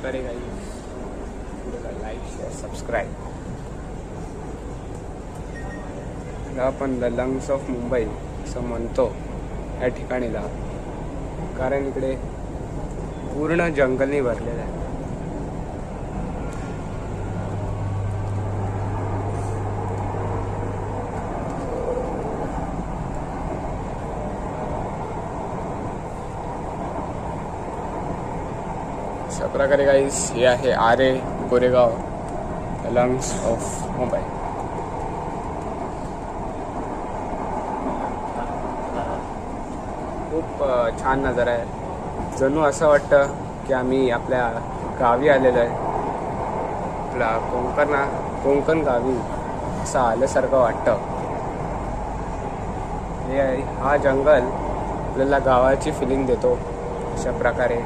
करे like share subscribe. आपण the lungs of Mumbai असं म्हणतो या ठिकाणीला, कारण इकडे पूर्ण जंगलनी भरलेलं आहे. अशा प्रकारे गाईस हे आहे Aarey Goregaon the lungs of Mumbai. खूप छान नजारा आहे. जणू असं वाटतं की आम्ही आपल्या गावी आलेलो आहे. आपला कोकण गावी असं आल्यासारखं वाटतं. हे हा जंगल आपल्याला गावाची फिलिंग देतो. अशा प्रकारे